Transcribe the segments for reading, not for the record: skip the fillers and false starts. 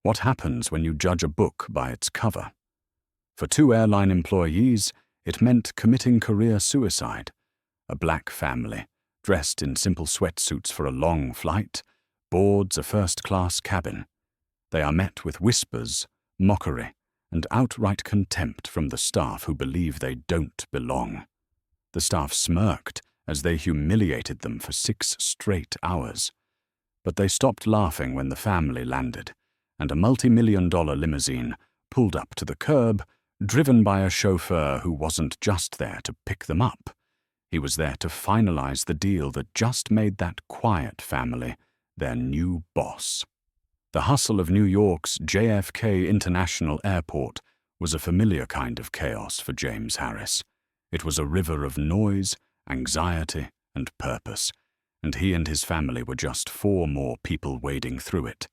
What happens when you judge a book by its cover? For two airline employees, it meant committing career suicide. A black family, dressed in simple sweatsuits for a long flight, boards a first-class cabin. They are met with whispers, mockery, and outright contempt from the staff who believe they don't belong. The staff smirked as they humiliated them for 6 straight hours. But they stopped laughing when the family landed, and a multi-million-dollar limousine pulled up to the curb, driven by a chauffeur who wasn't just there to pick them up. He was there to finalize the deal that just made that quiet family their new boss. The hustle of New York's JFK International Airport was a familiar kind of chaos for James Harris. It was a river of noise, anxiety, and purpose, and he and his family were just 4 more people wading through it.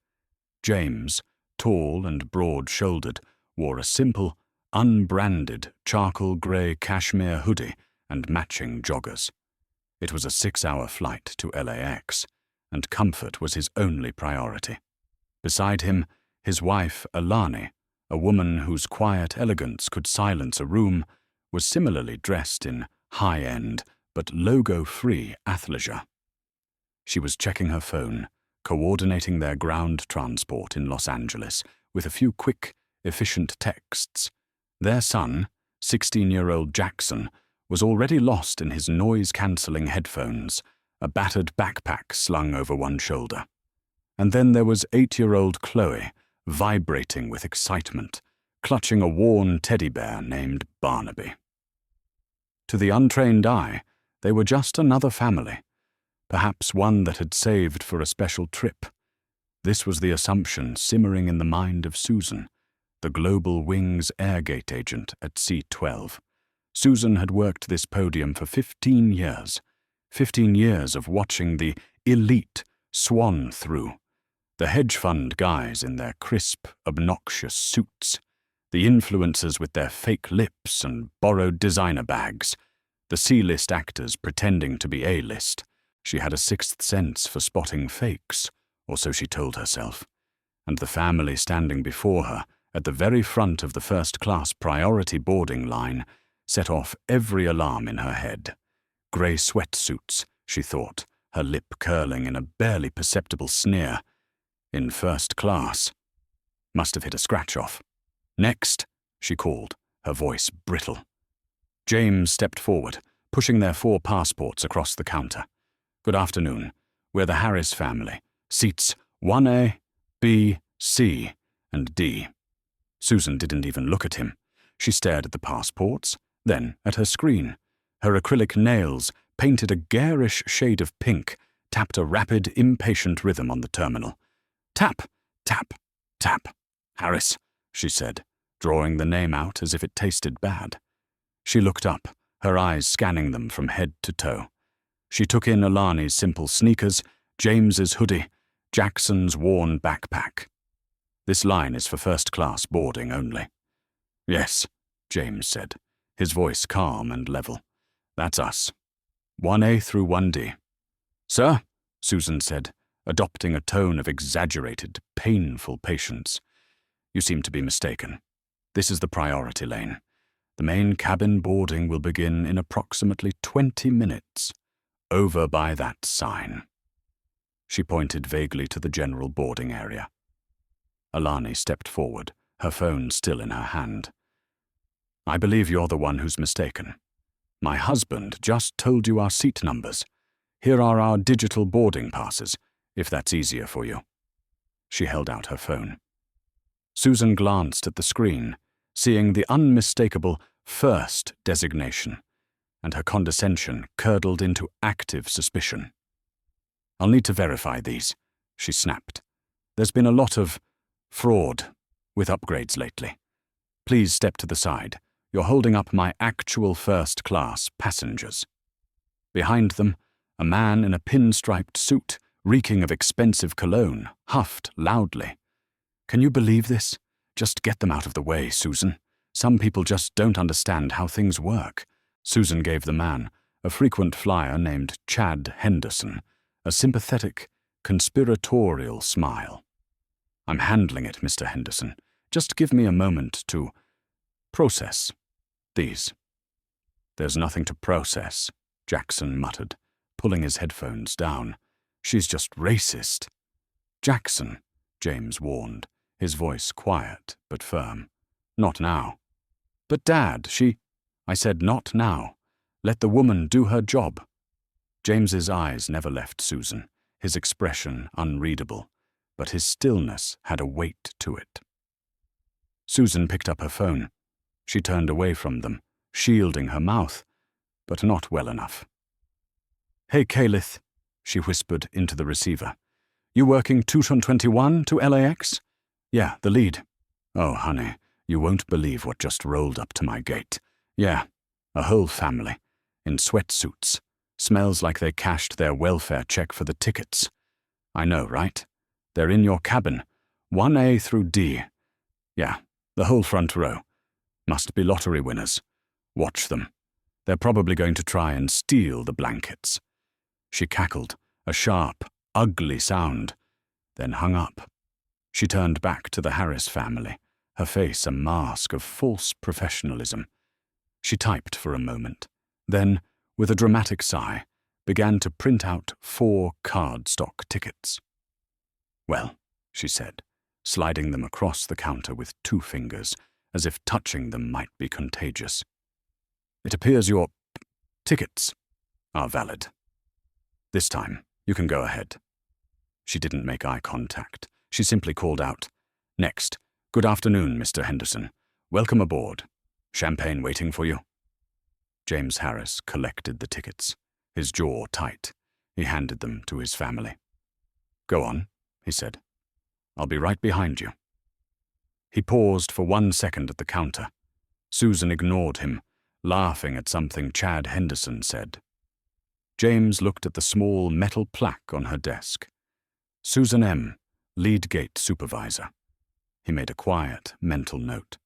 James, tall and broad-shouldered, wore a simple, unbranded charcoal grey cashmere hoodie and matching joggers. It was a 6-hour flight to LAX, and comfort was his only priority. Beside him, his wife, Alani, a woman whose quiet elegance could silence a room, was similarly dressed in high-end but logo-free athleisure. She was checking her phone, coordinating their ground transport in Los Angeles with a few quick, efficient texts. Their son, 16-year-old Jackson, was already lost in his noise-cancelling headphones, a battered backpack slung over one shoulder. And then there was 8-year-old Chloe, vibrating with excitement, clutching a worn teddy bear named Barnaby. To the untrained eye, they were just another family, perhaps one that had saved for a special trip. This was the assumption simmering in the mind of Susan, the Global Wings Airgate agent at C-12. Susan had worked this podium for 15 years. 15 years of watching the elite swan through. The hedge fund guys in their crisp, obnoxious suits. The influencers with their fake lips and borrowed designer bags. The C-list actors pretending to be A-list. She had a 6th sense for spotting fakes, or so she told herself. And the family standing before her, at the very front of the first-class priority boarding line, set off every alarm in her head. Grey sweatsuits, she thought, her lip curling in a barely perceptible sneer. In first class. Must have hit a scratch-off. Next, she called, her voice brittle. James stepped forward, pushing their 4 passports across the counter. Good afternoon. We're the Harris family. Seats 1A, B, C, and D. Susan didn't even look at him. She stared at the passports, then at her screen. Her acrylic nails, painted a garish shade of pink, tapped a rapid, impatient rhythm on the terminal. Tap, tap, tap. Harris, she said, drawing the name out as if it tasted bad. She looked up, her eyes scanning them from head to toe. She took in Alani's simple sneakers, James's hoodie, Jackson's worn backpack. This line is for first-class boarding only. Yes, James said, his voice calm and level. That's us. 1A through 1D. Sir, Susan said, adopting a tone of exaggerated, painful patience. You seem to be mistaken. This is the priority lane. The main cabin boarding will begin in approximately 20 minutes. Over by that sign. She pointed vaguely to the general boarding area. Alani stepped forward, her phone still in her hand. I believe you're the one who's mistaken. My husband just told you our seat numbers. Here are our digital boarding passes, if that's easier for you. She held out her phone. Susan glanced at the screen, seeing the unmistakable first designation, and her condescension curdled into active suspicion. I'll need to verify these, she snapped. There's been a lot of fraud with upgrades lately. Please step to the side. You're holding up my actual first-class passengers. Behind them, a man in a pinstriped suit, reeking of expensive cologne, huffed loudly. Can you believe this? Just get them out of the way, Susan. Some people just don't understand how things work. Susan gave the man, a frequent flyer named Chad Henderson, a sympathetic, conspiratorial smile. I'm handling it, Mr. Henderson. Just give me a moment to process these. There's nothing to process, Jackson muttered, pulling his headphones down. She's just racist. Jackson, James warned, his voice quiet but firm. Not now. But Dad, I said not now. Let the woman do her job. James's eyes never left Susan, his expression unreadable, but his stillness had a weight to it. Susan picked up her phone. She turned away from them, shielding her mouth, but not well enough. Hey, Calith, she whispered into the receiver. You working 221 to LAX? Yeah, the lead. Oh, honey, you won't believe what just rolled up to my gate. Yeah, a whole family, in sweatsuits. Smells like they cashed their welfare check for the tickets. I know, right? They're in your cabin, 1A through D. Yeah, the whole front row. Must be lottery winners. Watch them. They're probably going to try and steal the blankets. She cackled, a sharp, ugly sound, then hung up. She turned back to the Harris family, her face a mask of false professionalism. She typed for a moment, then, with a dramatic sigh, began to print out 4 cardstock tickets. Well, she said, sliding them across the counter with 2 fingers, as if touching them might be contagious. It appears your tickets are valid. This time, you can go ahead. She didn't make eye contact. She simply called out, Next, good afternoon, Mr. Henderson. Welcome aboard. Champagne waiting for you. James Harris collected the tickets, his jaw tight. He handed them to his family. Go on, he said. I'll be right behind you. He paused for 1 second at the counter. Susan ignored him, laughing at something Chad Henderson said. James looked at the small metal plaque on her desk. Susan M., lead gate supervisor. He made a quiet, mental note.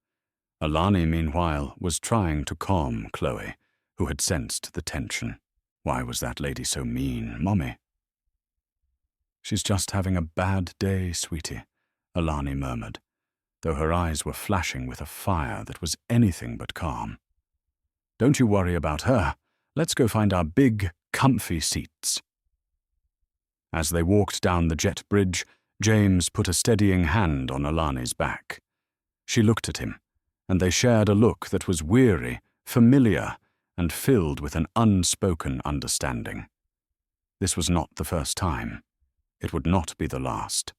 Alani, meanwhile, was trying to calm Chloe, who had sensed the tension. Why was that lady so mean, Mommy? She's just having a bad day, sweetie, Alani murmured, though her eyes were flashing with a fire that was anything but calm. Don't you worry about her. Let's go find our big, comfy seats. As they walked down the jet bridge, James put a steadying hand on Alani's back. She looked at him, and they shared a look that was weary, familiar, and filled with an unspoken understanding. This was not the first time. It would not be the last.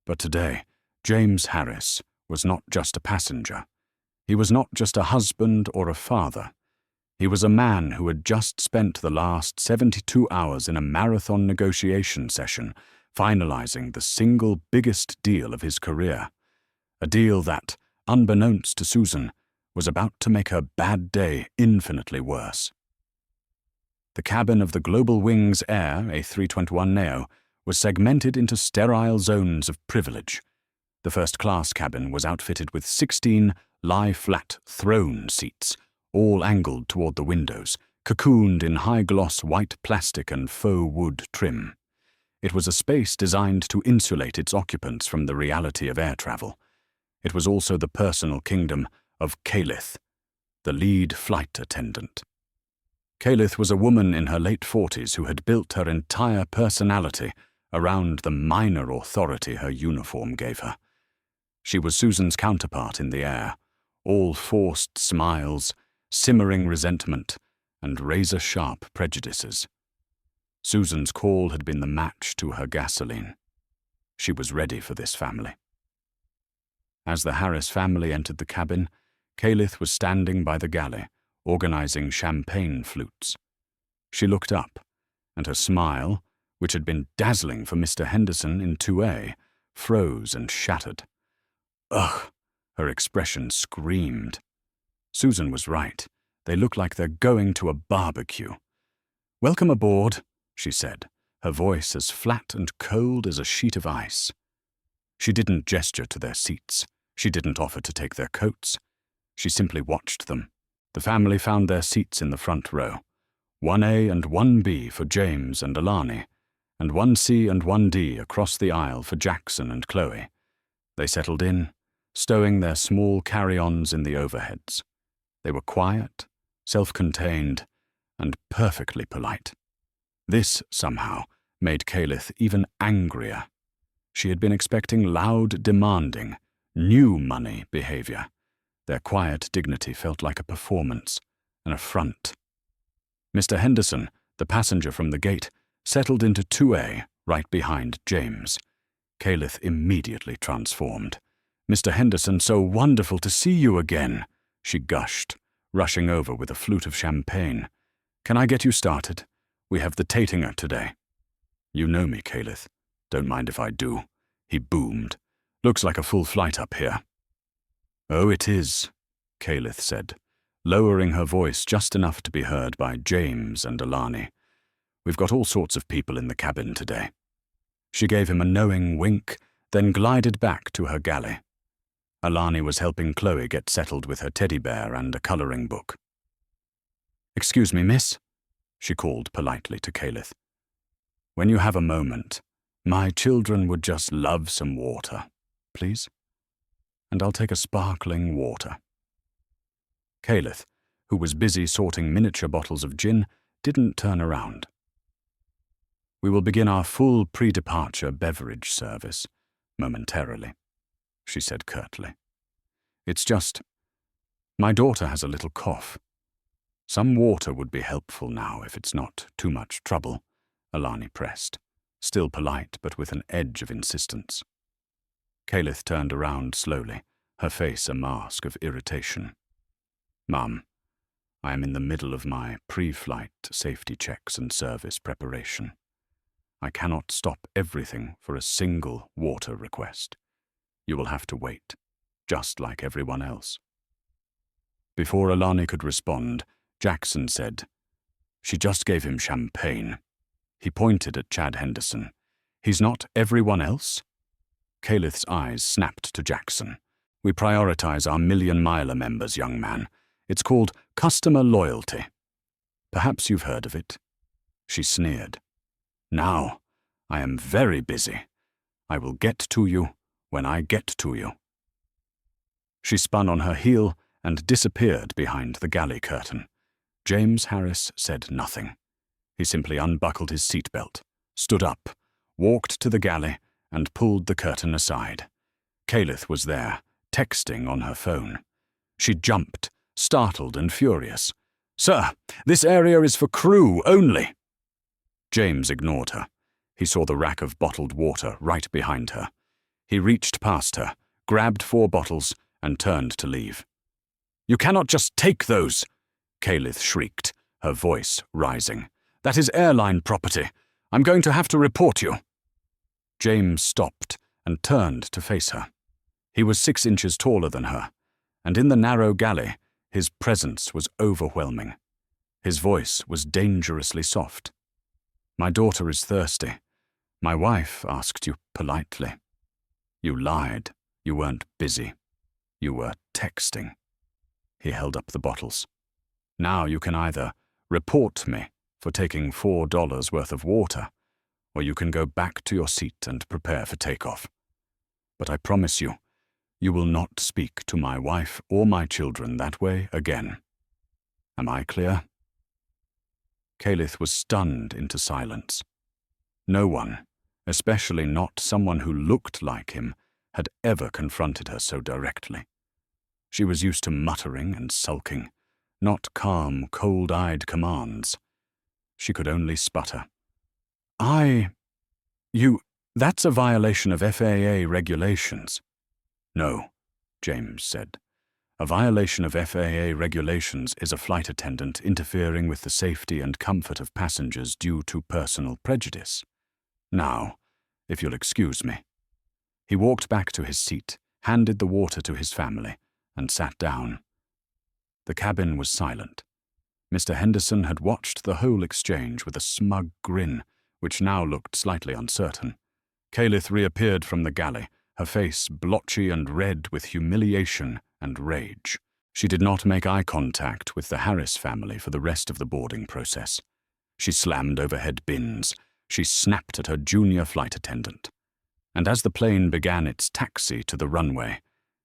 But today, James Harris was not just a passenger. He was not just a husband or a father. He was a man who had just spent the last 72 hours in a marathon negotiation session, finalizing the single biggest deal of his career. A deal that, unbeknownst to Susan, was about to make her bad day infinitely worse. The cabin of the Global Wings Air A321neo was segmented into sterile zones of privilege. The first-class cabin was outfitted with 16 lie-flat throne seats, all angled toward the windows, cocooned in high-gloss white plastic and faux wood trim. It was a space designed to insulate its occupants from the reality of air travel. It was also the personal kingdom of Calith, the lead flight attendant. Calith was a woman in her late 40s who had built her entire personality around the minor authority her uniform gave her. She was Susan's counterpart in the air, all forced smiles, simmering resentment, and razor-sharp prejudices. Susan's call had been the match to her gasoline. She was ready for this family. As the Harris family entered the cabin, Calith was standing by the galley, organizing champagne flutes. She looked up, and her smile, which had been dazzling for Mr. Henderson in 2A, froze and shattered. Ugh! Her expression screamed. Susan was right. They look like they're going to a barbecue. Welcome aboard, she said, her voice as flat and cold as a sheet of ice. She didn't gesture to their seats. She didn't offer to take their coats. She simply watched them. The family found their seats in the front row. 1A and 1B for James and Alani, and 1C and 1D across the aisle for Jackson and Chloe. They settled in, stowing their small carry-ons in the overheads. They were quiet, self-contained, and perfectly polite. This, somehow, made Caelith even angrier. She had been expecting loud, demanding, new money behavior. Their quiet dignity felt like a performance, an affront. Mr. Henderson, the passenger from the gate, settled into 2A right behind James. Caelith immediately transformed. "Mr. Henderson, so wonderful to see you again," she gushed, rushing over with a flute of champagne. "Can I get you started? We have the Tatinger today." "You know me, Caelith. Don't mind if I do," he boomed. "Looks like a full flight up here." "Oh, it is," Caelith said, lowering her voice just enough to be heard by James and Alani. "We've got all sorts of people in the cabin today." She gave him a knowing wink, then glided back to her galley. Alani was helping Chloe get settled with her teddy bear and a colouring book. "Excuse me, miss," she called politely to Caelith. "When you have a moment, my children would just love some water, please. And I'll take a sparkling water." Caelith, who was busy sorting miniature bottles of gin, didn't turn around. "We will begin our full pre-departure beverage service momentarily," she said curtly. "It's just, my daughter has a little cough. Some water would be helpful now if it's not too much trouble," Alani pressed, still polite but with an edge of insistence. Caelith turned around slowly, her face a mask of irritation. "Mum, I am in the middle of my pre-flight safety checks and service preparation. I cannot stop everything for a single water request. You will have to wait, just like everyone else." Before Alani could respond, Jackson said, "She just gave him champagne." He pointed at Chad Henderson. "He's not everyone else?" Caelith's eyes snapped to Jackson. "We prioritize our million-miler members, young man. It's called customer loyalty. Perhaps you've heard of it." She sneered. "Now, I am very busy. I will get to you when I get to you." She spun on her heel and disappeared behind the galley curtain. James Harris said nothing. He simply unbuckled his seatbelt, stood up, walked to the galley, and pulled the curtain aside. Caelith was there, texting on her phone. She jumped, startled and furious. "Sir, this area is for crew only." James ignored her. He saw the rack of bottled water right behind her. He reached past her, grabbed 4 bottles, and turned to leave. "You cannot just take those!" Caelith shrieked, her voice rising. "That is airline property. I'm going to have to report you." James stopped and turned to face her. He was 6 inches taller than her, and in the narrow galley, his presence was overwhelming. His voice was dangerously soft. "My daughter is thirsty. My wife asked you politely. You lied. You weren't busy. You were texting." He held up the bottles. "Now you can either report me for taking $4 worth of water, or you can go back to your seat and prepare for takeoff. But I promise you, you will not speak to my wife or my children that way again. Am I clear?" Caelith was stunned into silence. No one, especially not someone who looked like him, had ever confronted her so directly. She was used to muttering and sulking, not calm, cold-eyed commands. She could only sputter. That's a violation of FAA regulations." "No," James said. "A violation of FAA regulations is a flight attendant interfering with the safety and comfort of passengers due to personal prejudice. Now, if you'll excuse me." He walked back to his seat, handed the water to his family, and sat down. The cabin was silent. Mr. Henderson had watched the whole exchange with a smug grin, which now looked slightly uncertain. Caelith reappeared from the galley, her face blotchy and red with humiliation and rage. She did not make eye contact with the Harris family for the rest of the boarding process. She slammed overhead bins. She snapped at her junior flight attendant. and as the plane began its taxi to the runway,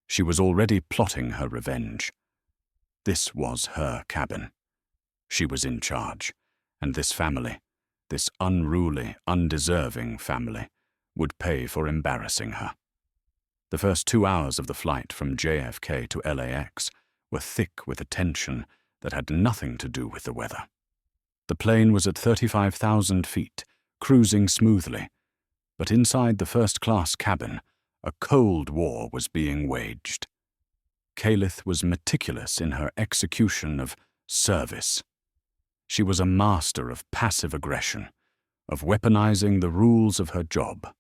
she was already plotting her revenge. This was her cabin. She was in charge, and this family, this unruly, undeserving family, would pay for embarrassing her. The first 2 hours of the flight from JFK to LAX were thick with a tension that had nothing to do with the weather. The plane was at 35,000 feet, cruising smoothly, but inside the first-class cabin, a cold war was being waged. Caelith was meticulous in her execution of service. She was a master of passive aggression, of weaponizing the rules of her job.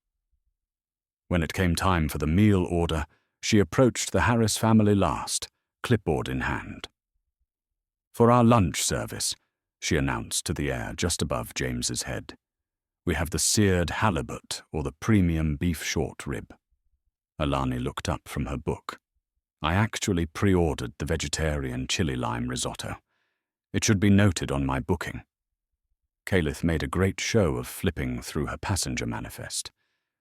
When it came time for the meal order, she approached the Harris family last, clipboard in hand. "For our lunch service," she announced to the air just above James's head, "we have the seared halibut or the premium beef short rib." Alani looked up from her book. "I actually pre-ordered the vegetarian chili lime risotto. It should be noted on my booking." Caelith made a great show of flipping through her passenger manifest.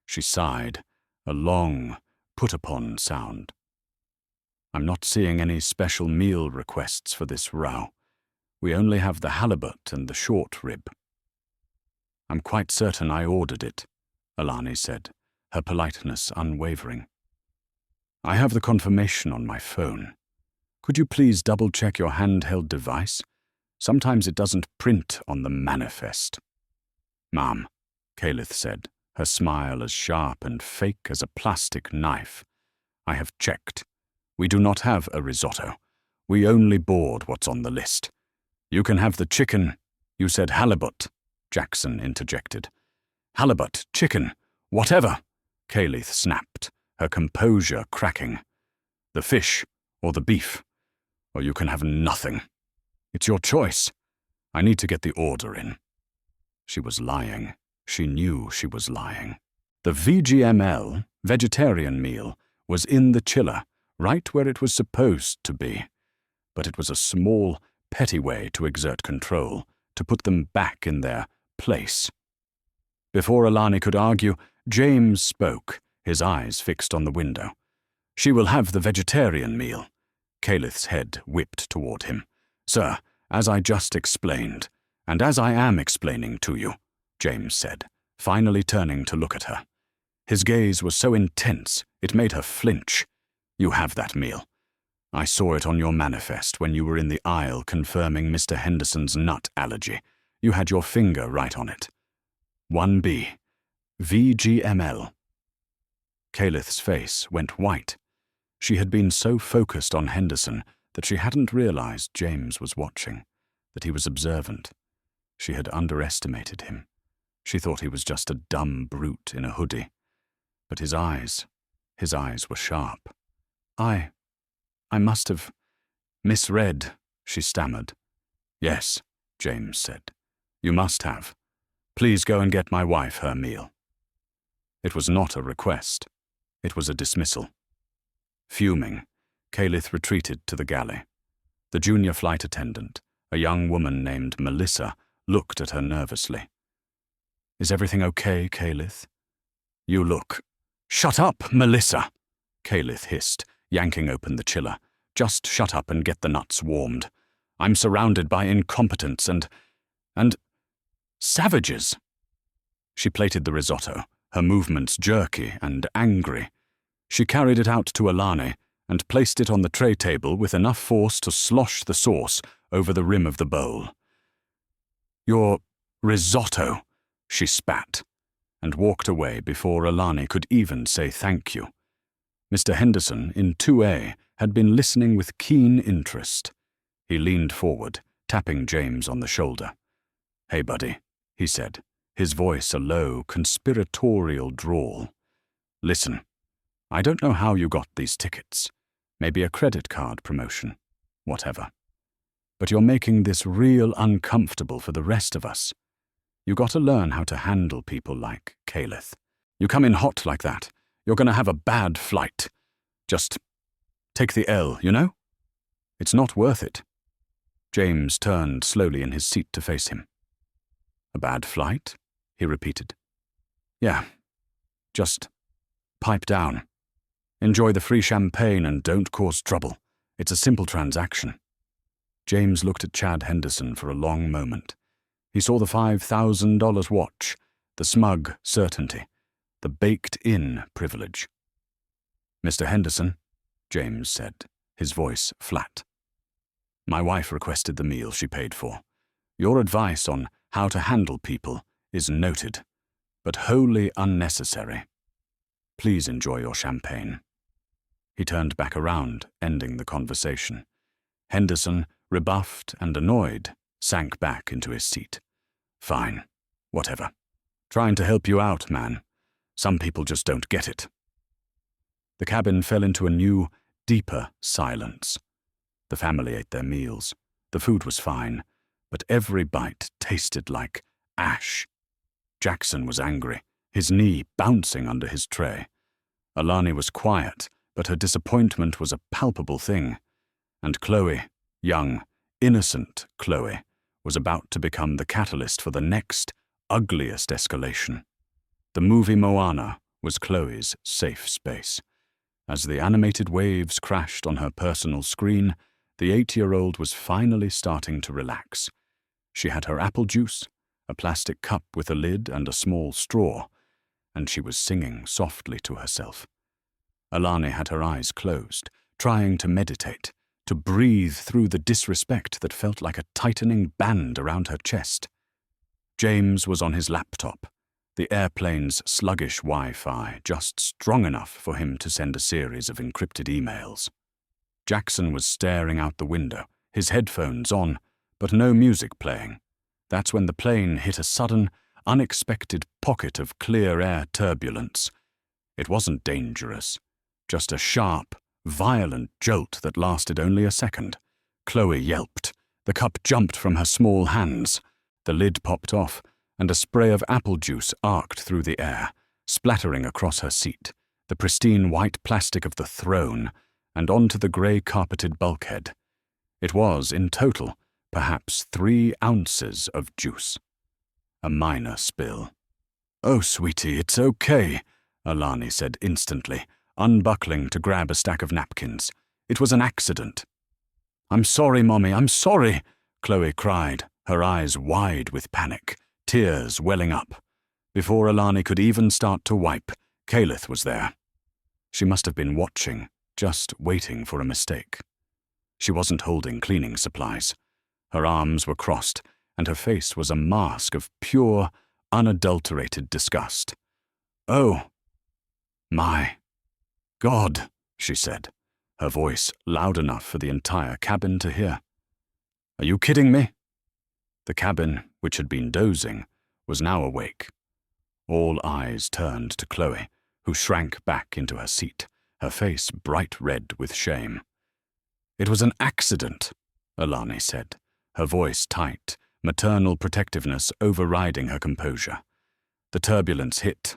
She sighed, a long, put-upon sound. "I'm not seeing any special meal requests for this row. We only have the halibut and the short rib." "I'm quite certain I ordered it," Alani said, her politeness unwavering. "I have the confirmation on my phone. Could you please double-check your handheld device? Sometimes it doesn't print on the manifest." "Ma'am," Caelith said, her smile as sharp and fake as a plastic knife, "I have checked. We do not have a risotto. We only board what's on the list. You can have the chicken." "You said halibut," Jackson interjected. "Halibut, chicken, whatever," Caelith snapped, her composure cracking. "The fish or the beef, or you can have nothing. It's your choice. I need to get the order in." She was lying. She knew she was lying. The VGML, vegetarian meal, was in the chiller, right where it was supposed to be. But it was a small, petty way to exert control, to put them back in their place. Before Alani could argue, James spoke, his eyes fixed on the window. "She will have the vegetarian meal." Caelith's head whipped toward him. "Sir, as I just explained, and as I am explaining to you," James said, finally turning to look at her. His gaze was so intense it made her flinch. "You have that meal. I saw it on your manifest when you were in the aisle confirming Mr. Henderson's nut allergy. You had your finger right on it. 1B. VGML. Caelith's face went white. She had been so focused on Henderson that she hadn't realized James was watching, that he was observant. She had underestimated him. She thought he was just a dumb brute in a hoodie. But his eyes were sharp. I must have misread," she stammered. "Yes," James said. "You must have. Please go and get my wife her meal." It was not a request. It was a dismissal. Fuming, Caelith retreated to the galley. The junior flight attendant, a young woman named Melissa, looked at her nervously. "Is everything okay, Caelith?" "You look—" "Shut up, Melissa!" Caelith hissed, yanking open the chiller. "Just shut up and get the nuts warmed. I'm surrounded by incompetents and savages." She plated the risotto, her movements jerky and angry. She carried it out to Alani and placed it on the tray table with enough force to slosh the sauce over the rim of the bowl. "Your risotto," she spat, and walked away before Alani could even say thank you. Mr. Henderson, in 2A, had been listening with keen interest. He leaned forward, tapping James on the shoulder. "Hey, buddy," he said, his voice a low, conspiratorial drawl. "Listen, I don't know how you got these tickets. Maybe a credit card promotion. Whatever. But you're making this real uncomfortable for the rest of us. You got to learn how to handle people like Caelith. You come in hot like that, you're going to have a bad flight. Just take the L, you know? It's not worth it." James turned slowly in his seat to face him. "A bad flight?" he repeated. "Yeah, just Pipe down. Enjoy the free champagne and don't cause trouble. It's a simple transaction. James looked at Chad Henderson for a long moment. He saw the $5,000 watch, the smug certainty, the baked-in privilege. "Mr. Henderson," James said, his voice flat. "My wife requested the meal she paid for. Your advice on how to handle people is noted, but wholly unnecessary. Please enjoy your champagne." He turned back around, ending the conversation. Henderson, rebuffed and annoyed, sank back into his seat. "Fine. Whatever. Trying to help you out, man. Some people just don't get it." The cabin fell into a new, deeper silence. The family ate their meals. The food was fine, but every bite tasted like ash. Jackson was angry, his knee bouncing under his tray. Alani was quiet, but her disappointment was a palpable thing. And Chloe, young, innocent Chloe, was about to become the catalyst for the next, ugliest escalation. The movie Moana was Chloe's safe space. As the animated waves crashed on her personal screen, the 8-year-old was finally starting to relax. She had her apple juice, a plastic cup with a lid and a small straw, and she was singing softly to herself. Alani had her eyes closed, trying to meditate, to breathe through the disrespect that felt like a tightening band around her chest. James was on his laptop, the airplane's sluggish Wi-Fi just strong enough for him to send a series of encrypted emails. Jackson was staring out the window, his headphones on, but no music playing. That's when the plane hit a sudden, unexpected pocket of clear air turbulence. It wasn't dangerous, just a sharp, violent jolt that lasted only a second. Chloe yelped. The cup jumped from her small hands. The lid popped off, and a spray of apple juice arced through the air, splattering across her seat, the pristine white plastic of the throne, and onto the grey-carpeted bulkhead. It was, in total, perhaps 3 ounces of juice. A minor spill. "Oh, sweetie, it's okay," Alani said instantly, unbuckling to grab a stack of napkins. "It was an accident." "I'm sorry, Mommy, I'm sorry," Chloe cried, her eyes wide with panic, tears welling up. Before Alani could even start to wipe, Caliph was there. She must have been watching, just waiting for a mistake. She wasn't holding cleaning supplies. Her arms were crossed, and her face was a mask of pure, unadulterated disgust. "Oh, my God," she said, her voice loud enough for the entire cabin to hear. "Are you kidding me?" The cabin, which had been dozing, was now awake. All eyes turned to Chloe, who shrank back into her seat, her face bright red with shame. "It was an accident," Alani said, her voice tight, maternal protectiveness overriding her composure. "The turbulence hit."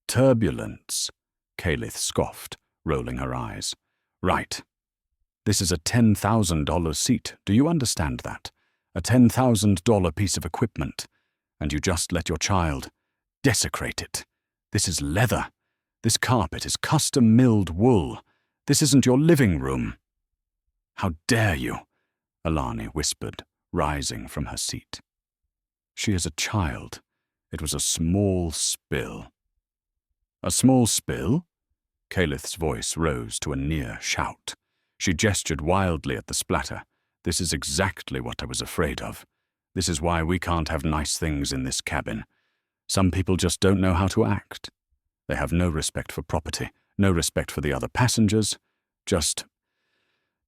"Turbulence," Caliph scoffed, rolling her eyes. "Right. This is a $10,000 seat, do you understand that? A $10,000 piece of equipment, and you just let your child desecrate it. This is leather. This carpet is custom-milled wool. This isn't your living room." "How dare you?" Alani whispered, rising from her seat. "She is a child. It was a small spill." "A small spill?" Caliph's voice rose to a near shout. She gestured wildly at the splatter. "This is exactly what I was afraid of. This is why we can't have nice things in this cabin. Some people just don't know how to act. They have no respect for property, no respect for the other passengers. Just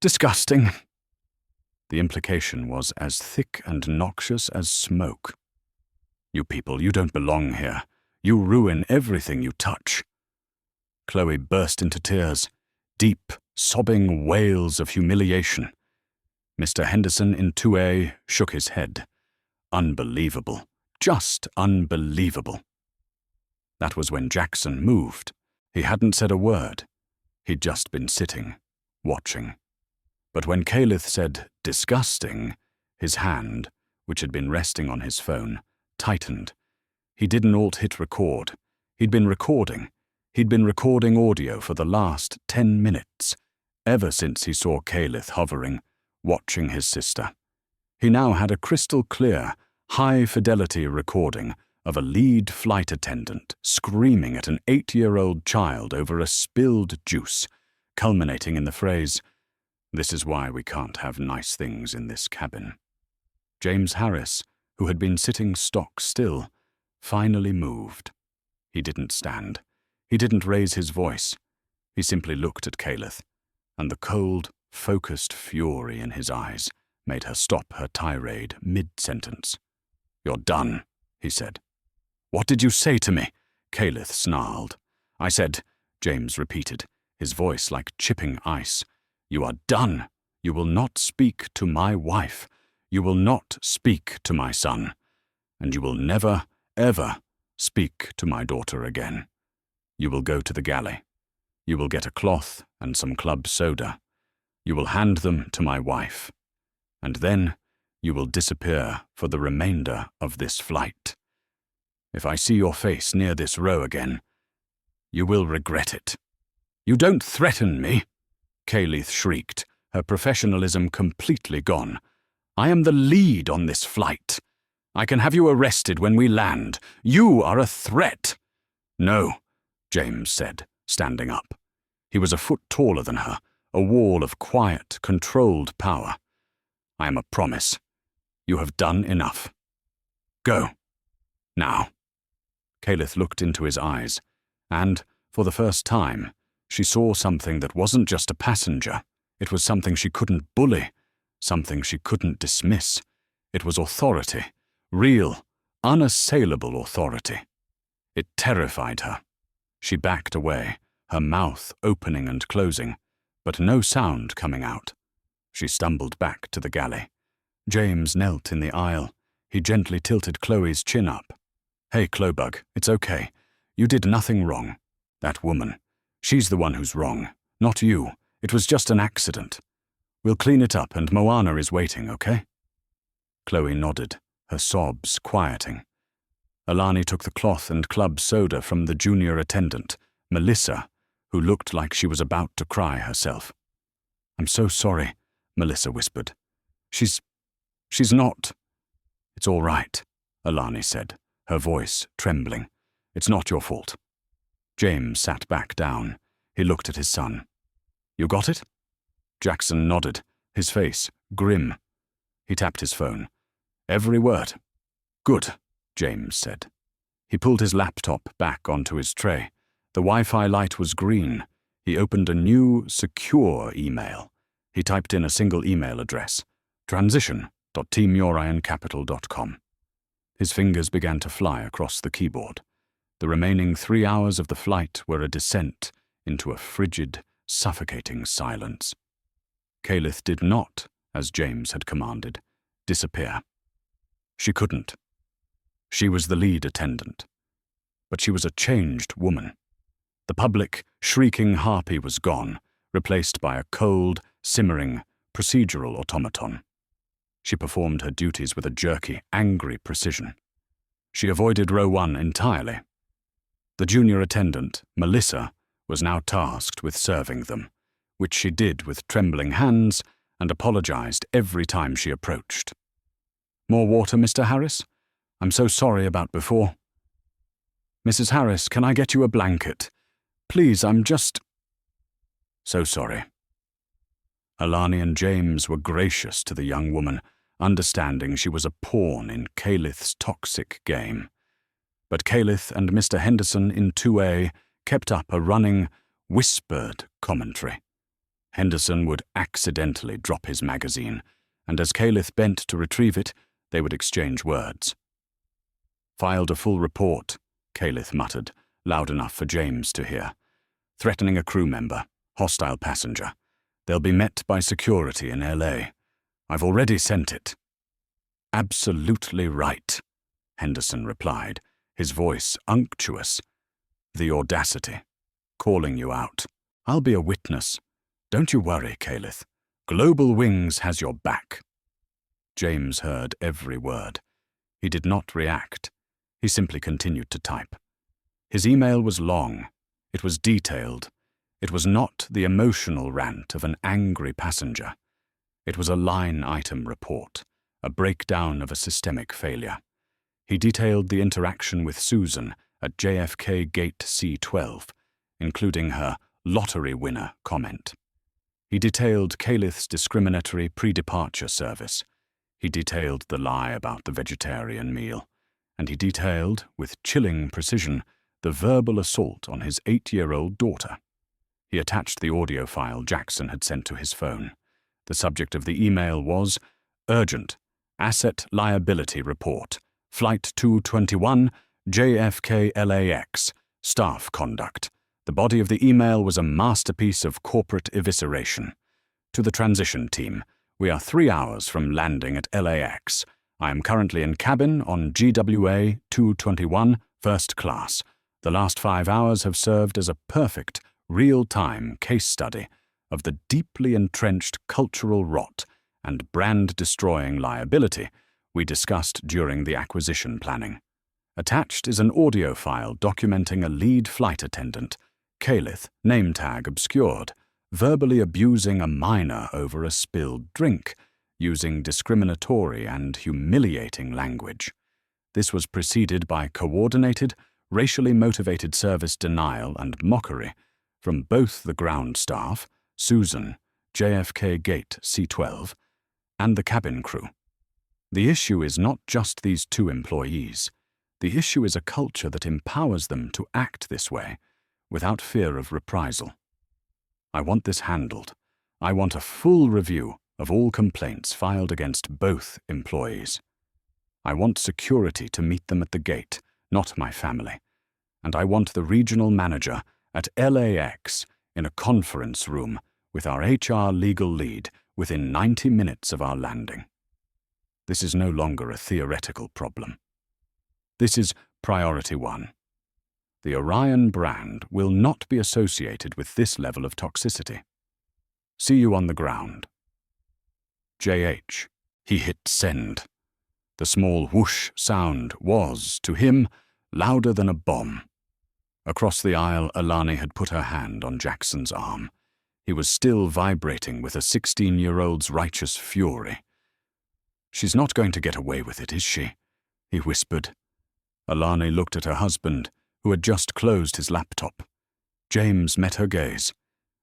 disgusting." The implication was as thick and noxious as smoke. "You people, you don't belong here. You ruin everything you touch." Chloe burst into tears, deep, sobbing wails of humiliation. Mr. Henderson in 2A shook his head. Unbelievable. Just unbelievable. That was when Jackson moved. He hadn't said a word. He'd just been sitting, watching. But when Caliph said, "disgusting," his hand, which had been resting on his phone, tightened. He didn't alt-hit record. He'd been recording. He'd been recording audio for the last 10 minutes, ever since he saw Calith hovering, watching his sister. He now had a crystal-clear, high-fidelity recording of a lead flight attendant screaming at an 8-year-old child over a spilled juice, culminating in the phrase, "This is why we can't have nice things in this cabin." James Harris, who had been sitting stock still, finally moved. He didn't stand. He didn't raise his voice. He simply looked at Calith, and the cold, focused fury in his eyes made her stop her tirade mid-sentence. "You're done," he said. "What did you say to me?" Calith snarled. "I said," James repeated, his voice like chipping ice, "you are done. You will not speak to my wife. You will not speak to my son. And you will never, ever speak to my daughter again. You will go to the galley. You will get a cloth and some club soda. You will hand them to my wife. And then you will disappear for the remainder of this flight. If I see your face near this row again, you will regret it." "You don't threaten me," Calith shrieked, her professionalism completely gone. "I am the lead on this flight. I can have you arrested when we land. You are a threat." "No," James said, standing up. He was a foot taller than her, a wall of quiet, controlled power. "I am a promise. You have done enough. Go. Now." Calith looked into his eyes, and, for the first time, she saw something that wasn't just a passenger. It was something she couldn't bully, something she couldn't dismiss. It was authority, real, unassailable authority. It terrified her. She backed away, her mouth opening and closing, but no sound coming out. She stumbled back to the galley. James knelt in the aisle. He gently tilted Chloe's chin up. "Hey, Clobug, it's okay. You did nothing wrong. That woman, she's the one who's wrong, not you. It was just an accident. We'll clean it up and Moana is waiting, okay?" Chloe nodded, her sobs quieting. Alani took the cloth and club soda from the junior attendant, Melissa, who looked like she was about to cry herself. "I'm so sorry," Melissa whispered. She's not." "It's all right," Alani said, her voice trembling. "It's not your fault." James sat back down. He looked at his son. "You got it?" Jackson nodded, his face grim. He tapped his phone. "Every word." "Good," James said. He pulled his laptop back onto his tray. The Wi-Fi light was green. He opened a new, secure email. He typed in a single email address, transition.teamurioncapital.com. His fingers began to fly across the keyboard. The remaining 3 hours of the flight were a descent into a frigid, suffocating silence. Calith did not, as James had commanded, disappear. She couldn't. She was the lead attendant. But she was a changed woman. The public, shrieking harpy was gone, replaced by a cold, simmering, procedural automaton. She performed her duties with a jerky, angry precision. She avoided row 1 entirely. The junior attendant, Melissa, was now tasked with serving them, which she did with trembling hands and apologized every time she approached. "More water, Mr. Harris? I'm so sorry about before." "Mrs. Harris, can I get you a blanket? Please, I'm just—" "So sorry." Alani and James were gracious to the young woman, understanding she was a pawn in Calith's toxic game. But Calith and Mr. Henderson in 2A kept up a running, whispered commentary. Henderson would accidentally drop his magazine, and as Calith bent to retrieve it, they would exchange words. "Filed a full report," Calith muttered, loud enough for James to hear. "Threatening a crew member, hostile passenger. They'll be met by security in LA. I've already sent it." "Absolutely right," Henderson replied, his voice unctuous. "The audacity. Calling you out. I'll be a witness. Don't you worry, Calith. Global Wings has your back." James heard every word. He did not react. He simply continued to type. His email was long. It was detailed. It was not the emotional rant of an angry passenger. It was a line-item report, a breakdown of a systemic failure. He detailed the interaction with Susan at JFK Gate C12, including her lottery winner comment. He detailed Calith's discriminatory pre-departure service. He detailed the lie about the vegetarian meal. And he detailed, with chilling precision, the verbal assault on his 8-year-old daughter. He attached the audio file Jackson had sent to his phone. The subject of the email was, "Urgent, Asset Liability Report, Flight 221, JFK LAX, Staff Conduct." The body of the email was a masterpiece of corporate evisceration. To the transition team, we are 3 hours from landing at LAX. I am currently in cabin on GWA 221, first class. The last 5 hours have served as a perfect, real-time case study of the deeply entrenched cultural rot and brand-destroying liability we discussed during the acquisition planning. Attached is an audio file documenting a lead flight attendant, Calith, name tag obscured, verbally abusing a minor over a spilled drink, using discriminatory and humiliating language. This was preceded by coordinated, racially motivated service denial and mockery from both the ground staff, Susan, JFK Gate C12, and the cabin crew. The issue is not just these 2 employees. The issue is a culture that empowers them to act this way, without fear of reprisal. I want this handled. I want a full review of all complaints filed against both employees. I want security to meet them at the gate, not my family. And I want the regional manager at LAX in a conference room with our HR legal lead within 90 minutes of our landing. This is no longer a theoretical problem. This is priority 1. The Orion brand will not be associated with this level of toxicity. See you on the ground. JH. He hit send. The small whoosh sound was, to him, louder than a bomb. Across the aisle, Alani had put her hand on Jackson's arm. He was still vibrating with a 16-year-old's righteous fury. "She's not going to get away with it, is she?" he whispered. Alani looked at her husband, who had just closed his laptop. James met her gaze,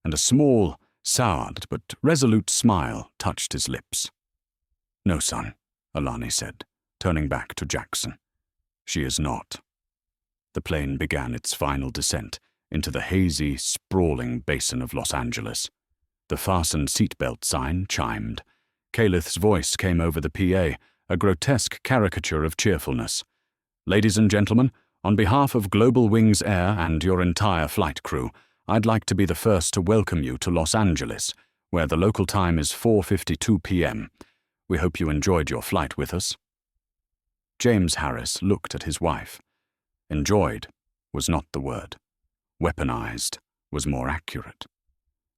and a small, soured but resolute smile touched his lips. "No, son," Alani said, turning back to Jackson. "She is not." The plane began its final descent into the hazy, sprawling basin of Los Angeles. The fasten seatbelt sign chimed. Calith's voice came over the PA, a grotesque caricature of cheerfulness. "Ladies and gentlemen, on behalf of Global Wings Air and your entire flight crew, I'd like to be the first to welcome you to Los Angeles, where the local time is 4:52 p.m. We hope you enjoyed your flight with us." James Harris looked at his wife. Enjoyed was not the word. Weaponized was more accurate.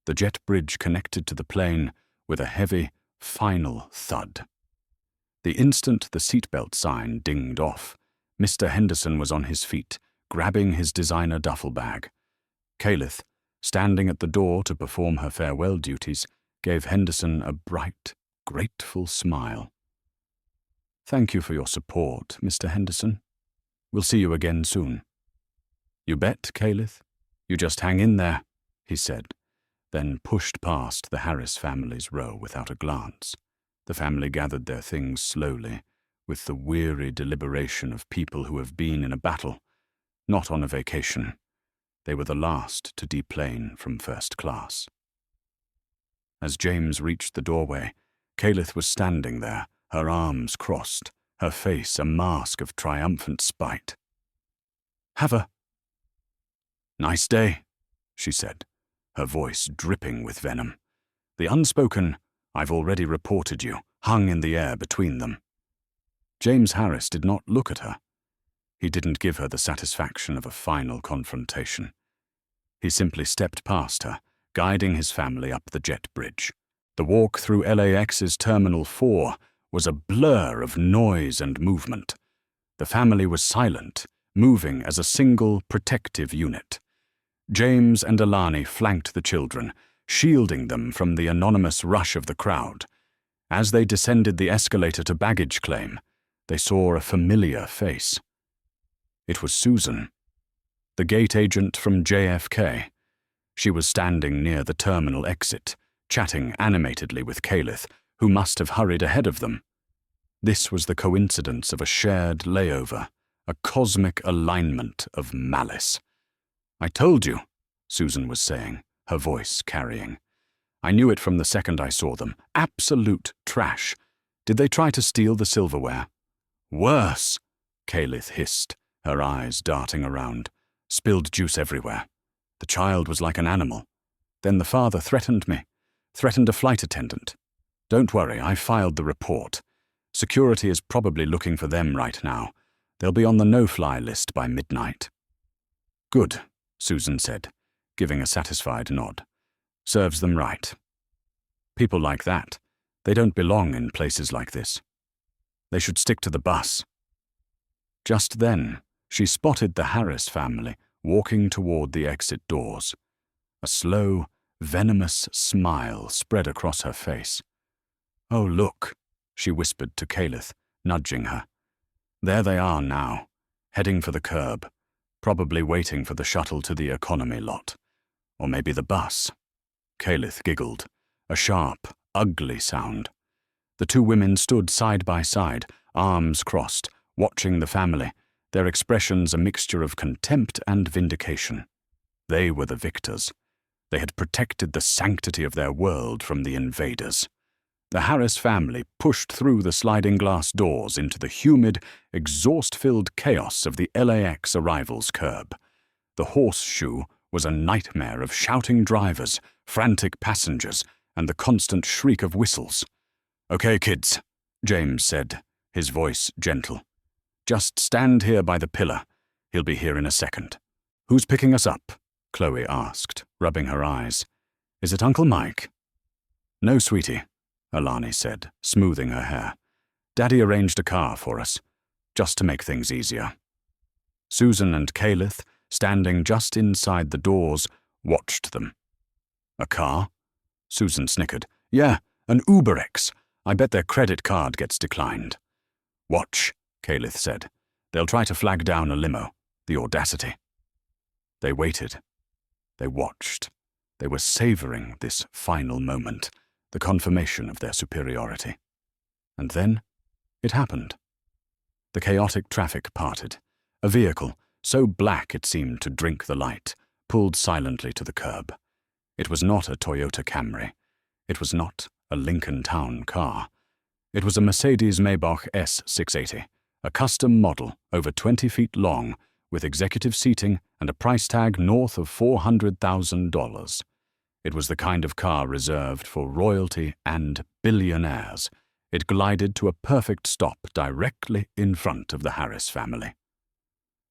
The jet bridge connected to the plane with a heavy, final thud. The instant the seatbelt sign dinged off, Mr. Henderson was on his feet, grabbing his designer duffel bag. Calith, standing at the door to perform her farewell duties, gave Henderson a bright, grateful smile. "Thank you for your support, Mr. Henderson. We'll see you again soon." "You bet, Calith. You just hang in there," he said, then pushed past the Harris family's row without a glance. The family gathered their things slowly, with the weary deliberation of people who have been in a battle, not on a vacation. They were the last to deplane from first class. As James reached the doorway, Calith was standing there, her arms crossed, her face a mask of triumphant spite. "Have a nice day," she said, her voice dripping with venom. The unspoken, "I've already reported you," hung in the air between them. James Harris did not look at her. He didn't give her the satisfaction of a final confrontation. He simply stepped past her, guiding his family up the jet bridge. The walk through LAX's Terminal 4 was a blur of noise and movement. The family was silent, moving as a single protective unit. James and Alani flanked the children, shielding them from the anonymous rush of the crowd. As they descended the escalator to baggage claim, they saw a familiar face. It was Susan, the gate agent from JFK. She was standing near the terminal exit, chatting animatedly with Calith, who must have hurried ahead of them. This was the coincidence of a shared layover, a cosmic alignment of malice. "I told you," Susan was saying, her voice carrying. "I knew it from the second I saw them. Absolute trash. Did they try to steal the silverware?" "Worse," Calith hissed, her eyes darting around. "Spilled juice everywhere. The child was like an animal. Then the father threatened me, threatened a flight attendant. Don't worry, I filed the report. Security is probably looking for them right now. They'll be on the no-fly list by midnight." "Good," Susan said, giving a satisfied nod. "Serves them right. People like that, they don't belong in places like this. They should stick to the bus." Just then, she spotted the Harris family walking toward the exit doors. A slow, venomous smile spread across her face. "Oh, look," she whispered to Calith, nudging her. "There they are now, heading for the curb, probably waiting for the shuttle to the economy lot. Or maybe the bus." Calith giggled, a sharp, ugly sound. The two women stood side by side, arms crossed, watching the family, their expressions a mixture of contempt and vindication. They were the victors. They had protected the sanctity of their world from the invaders. The Harris family pushed through the sliding glass doors into the humid, exhaust-filled chaos of the LAX arrivals curb. The horseshoe was a nightmare of shouting drivers, frantic passengers, and the constant shriek of whistles. "Okay, kids," James said, his voice gentle. "Just stand here by the pillar. He'll be here in a second." "Who's picking us up?" Chloe asked, rubbing her eyes. "Is it Uncle Mike?" "No, sweetie," Alani said, smoothing her hair. "Daddy arranged a car for us, just to make things easier." Susan and Calith, standing just inside the doors, watched them. "A car?" Susan snickered. "Yeah, an UberX. I bet their credit card gets declined." "Watch," Calith said. "They'll try to flag down a limo. The audacity." They waited. They watched. They were savoring this final moment, the confirmation of their superiority. And then it happened. The chaotic traffic parted. A vehicle, so black it seemed to drink the light, pulled silently to the curb. It was not a Toyota Camry. It was not a Lincoln Town car. It was a Mercedes-Maybach S680, a custom model over 20 feet long, with executive seating and a price tag north of $400,000. It was the kind of car reserved for royalty and billionaires. It glided to a perfect stop directly in front of the Harris family.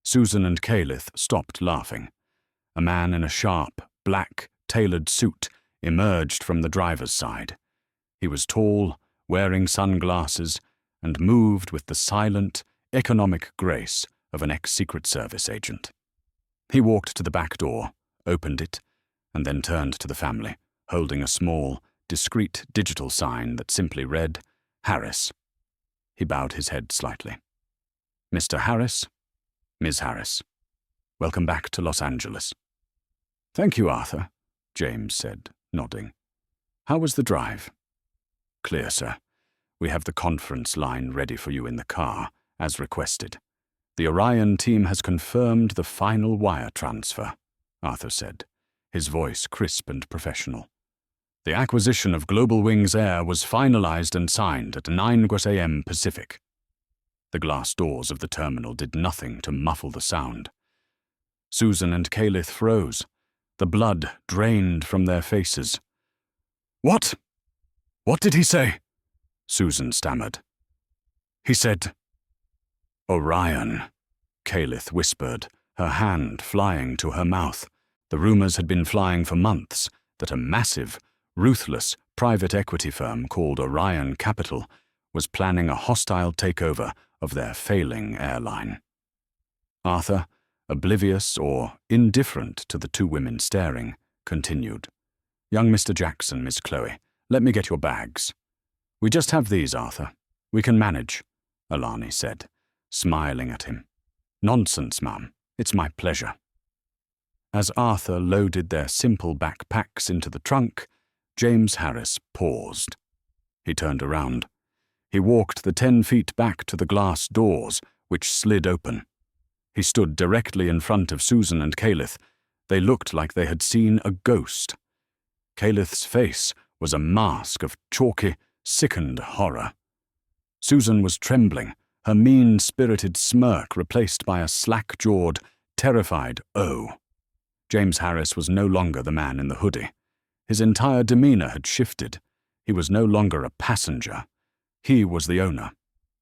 Susan and Calith stopped laughing. A man in a sharp, black, tailored suit emerged from the driver's side. He was tall, wearing sunglasses, and moved with the silent, economic grace of an ex-Secret Service agent. He walked to the back door, opened it, and then turned to the family, holding a small, discreet digital sign that simply read, "Harris." He bowed his head slightly. "Mr. Harris, Ms. Harris, welcome back to Los Angeles." "Thank you, Arthur," James said, nodding. "How was the drive?" "Clear, sir. We have the conference line ready for you in the car, as requested. The Orion team has confirmed the final wire transfer," Arthur said, his voice crisp and professional. "The acquisition of Global Wings Air was finalized and signed at 9 a.m. Pacific." The glass doors of the terminal did nothing to muffle the sound. Susan and Calith froze. The blood drained from their faces. "What? What did he say?" Susan stammered. "He said, Orion," Calith whispered, her hand flying to her mouth. The rumors had been flying for months that a massive, ruthless private equity firm called Orion Capital was planning a hostile takeover of their failing airline. Arthur, oblivious or indifferent to the two women staring, continued. "Young Mr. Jackson, Miss Chloe, let me get your bags." "We just have these, Arthur. We can manage," Alani said, smiling at him. "Nonsense, Mum. It's my pleasure." As Arthur loaded their simple backpacks into the trunk, James Harris paused. He turned around. He walked the 10 feet back to the glass doors, which slid open. He stood directly in front of Susan and Calith. They looked like they had seen a ghost. Calith's face was a mask of chalky, sickened horror. Susan was trembling, her mean-spirited smirk replaced by a slack-jawed, terrified "oh." James Harris was no longer the man in the hoodie. His entire demeanor had shifted. He was no longer a passenger. He was the owner.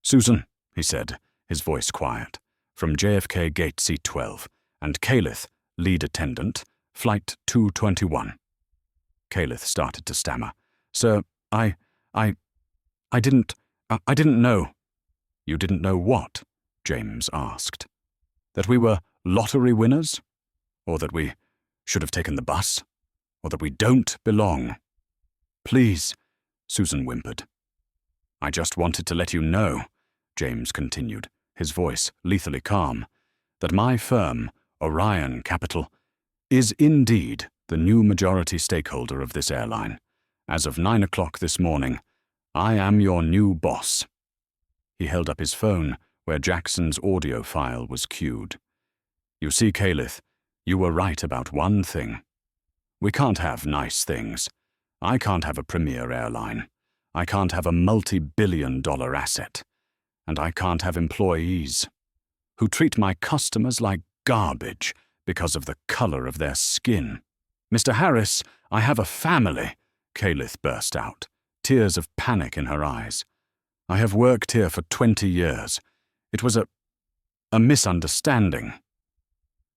"Susan," he said, his voice quiet, "from JFK Gate C12, and Calith, lead attendant, Flight 221. Calith started to stammer. "Sir, I didn't know." "You didn't know what?" James asked. "That we were lottery winners? Or that we should have taken the bus? Or that we don't belong?" "Please," Susan whimpered. "I just wanted to let you know," James continued, his voice lethally calm, "that my firm, Orion Capital, is indeed the new majority stakeholder of this airline. As of 9 o'clock this morning, I am your new boss." He held up his phone, where Jackson's audio file was queued. "You see, Calith, you were right about one thing. We can't have nice things. I can't have a premier airline. I can't have a multi-billion-dollar asset. And I can't have employees who treat my customers like garbage because of the color of their skin. Mr. Harris, I have a family," Calith burst out, tears of panic in her eyes. "I have worked here for 20 years. It was a misunderstanding."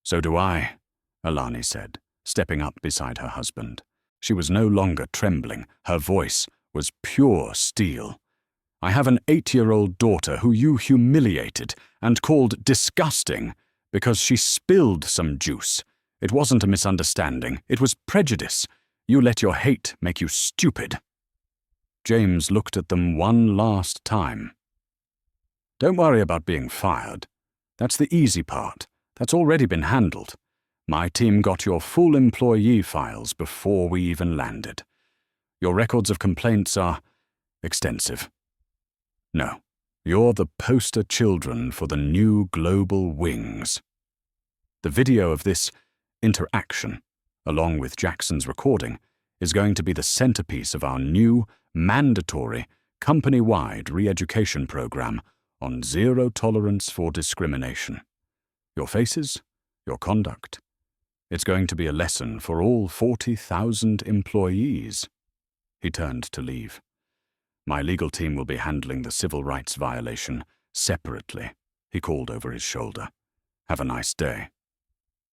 "So do I," Alani said, stepping up beside her husband. She was no longer trembling. Her voice was pure steel. "I have an 8-year-old daughter who you humiliated and called disgusting because she spilled some juice. It wasn't a misunderstanding. It was prejudice. You let your hate make you stupid." James looked at them one last time. "Don't worry about being fired. That's the easy part. That's already been handled. My team got your full employee files before we even landed. Your records of complaints are extensive. No, you're the poster children for the new global wings." The video of this interaction, along with Jackson's recording, is going to be the centerpiece of our new, mandatory, company-wide re-education program on zero tolerance for discrimination. Your faces, your conduct. It's going to be a lesson for all 40,000 employees. He turned to leave. "My legal team will be handling the civil rights violation separately," he called over his shoulder. "Have a nice day."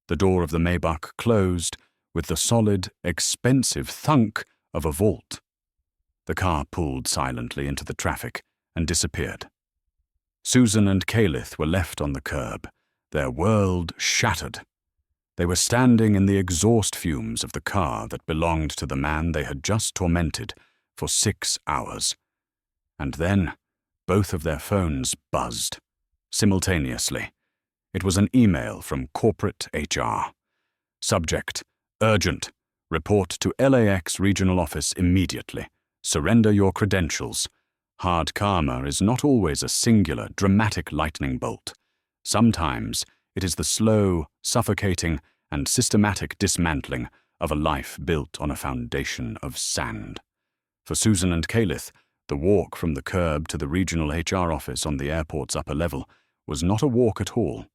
The door of the Maybach closed with the solid, expensive thunk of a vault. The car pulled silently into the traffic and disappeared. Susan and Calith were left on the curb, their world shattered. They were standing in the exhaust fumes of the car that belonged to the man they had just tormented for 6 hours. And then, both of their phones buzzed, simultaneously. It was an email from corporate HR. Subject: urgent. Report to LAX regional office immediately. Surrender your credentials. Hard karma is not always a singular, dramatic lightning bolt. Sometimes it is the slow, suffocating, and systematic dismantling of a life built on a foundation of sand. For Susan and Calith, the walk from the curb to the regional HR office on the airport's upper level was not a walk at all.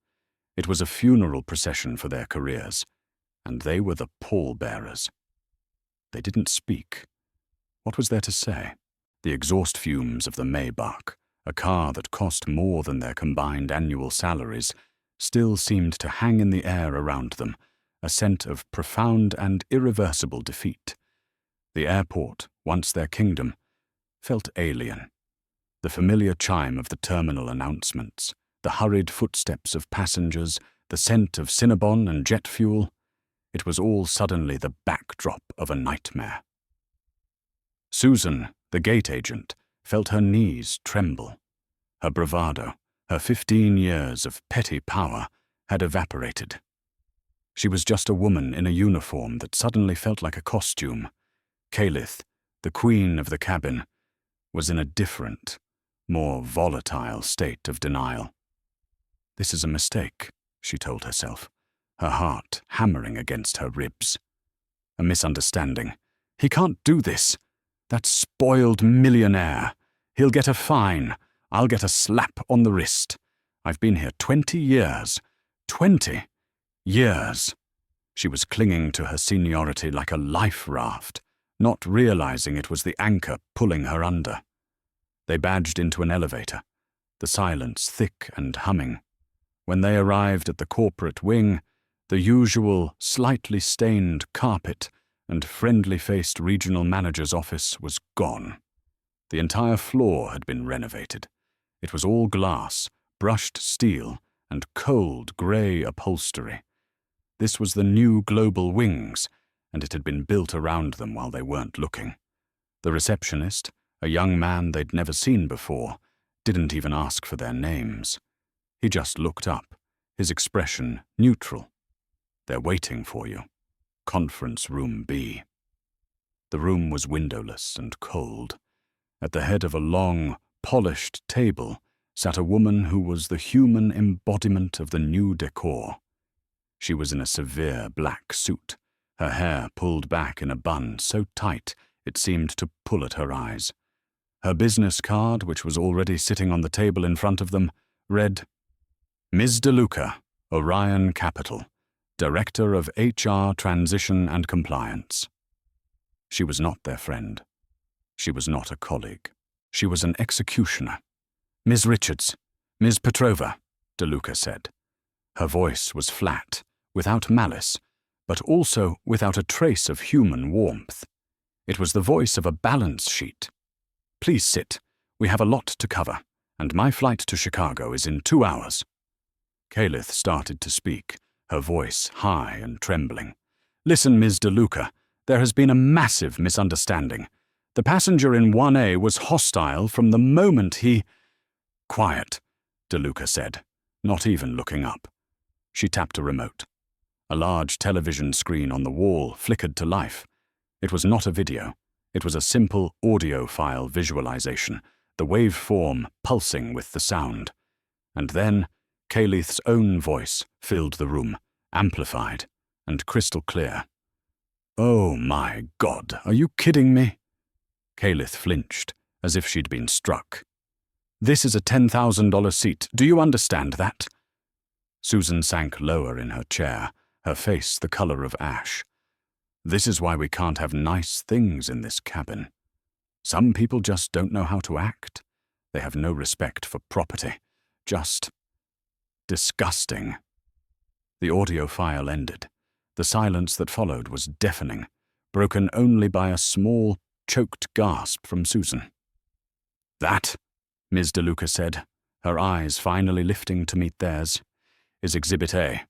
It was a funeral procession for their careers, and they were the pallbearers. They didn't speak. What was there to say? The exhaust fumes of the Maybach, a car that cost more than their combined annual salaries, still seemed to hang in the air around them, a scent of profound and irreversible defeat. The airport, once their kingdom, felt alien. The familiar chime of the terminal announcements, the hurried footsteps of passengers, the scent of Cinnabon and jet fuel. It was all suddenly the backdrop of a nightmare. Susan, the gate agent, felt her knees tremble. Her bravado, her 15 years of petty power, had evaporated. She was just a woman in a uniform that suddenly felt like a costume. Calith, the queen of the cabin, was in a different, more volatile state of denial. This is a mistake, she told herself, her heart hammering against her ribs. A misunderstanding. He can't do this. That spoiled millionaire. He'll get a fine. I'll get a slap on the wrist. I've been here 20 years. 20 years. She was clinging to her seniority like a life raft, not realizing it was the anchor pulling her under. They badged into an elevator, the silence thick and humming. When they arrived at the corporate wing, the usual slightly stained carpet and friendly-faced regional manager's office was gone. The entire floor had been renovated. It was all glass, brushed steel, and cold grey upholstery. This was the new global wings, and it had been built around them while they weren't looking. The receptionist, a young man they'd never seen before, didn't even ask for their names. He just looked up, his expression neutral. They're waiting for you. Conference room B. The room was windowless and cold. At the head of a long, polished table sat a woman who was the human embodiment of the new decor. She was in a severe black suit, her hair pulled back in a bun so tight it seemed to pull at her eyes. Her business card, which was already sitting on the table in front of them, read, Ms. DeLuca, Orion Capital, Director of HR Transition and Compliance. She was not their friend. She was not a colleague. She was an executioner. Ms. Richards, Ms. Petrova, DeLuca said. Her voice was flat, without malice, but also without a trace of human warmth. It was the voice of a balance sheet. Please sit. We have a lot to cover, and my flight to Chicago is in 2 hours. Calith started to speak, her voice high and trembling. Listen, Ms. DeLuca, there has been a massive misunderstanding. The passenger in 1A was hostile from the moment he— Quiet, DeLuca said, not even looking up. She tapped a remote. A large television screen on the wall flickered to life. It was not a video. It was a simple audio file visualization, the waveform pulsing with the sound. And then Calith's own voice filled the room, amplified and crystal clear. Oh my God, are you kidding me? Calith flinched, as if she'd been struck. This is a $10,000 seat. Do you understand that? Susan sank lower in her chair, her face the color of ash. This is why we can't have nice things in this cabin. Some people just don't know how to act. They have no respect for property. Just disgusting. The audio file ended. The silence that followed was deafening, broken only by a small, choked gasp from Susan. That, Ms. DeLuca said, her eyes finally lifting to meet theirs, is Exhibit A.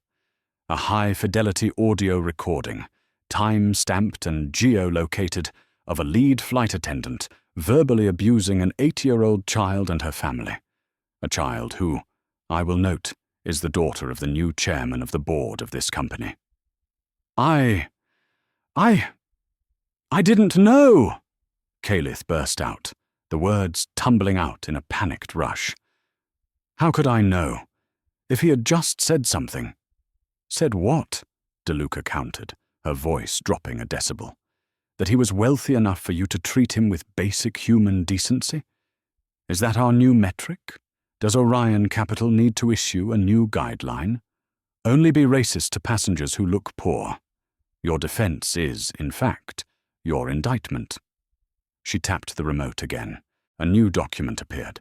A high-fidelity audio recording, time-stamped and geolocated, of a lead flight attendant verbally abusing an 8-year-old child and her family. A child who, I will note, is the daughter of the new chairman of the board of this company. I didn't know, Calith burst out, the words tumbling out in a panicked rush. How could I know? If he had just said something. Said what? DeLuca countered, her voice dropping a decibel. That he was wealthy enough for you to treat him with basic human decency? Is that our new metric? Does Orion Capital need to issue a new guideline? Only be racist to passengers who look poor. Your defense is, in fact, your indictment. She tapped the remote again. A new document appeared.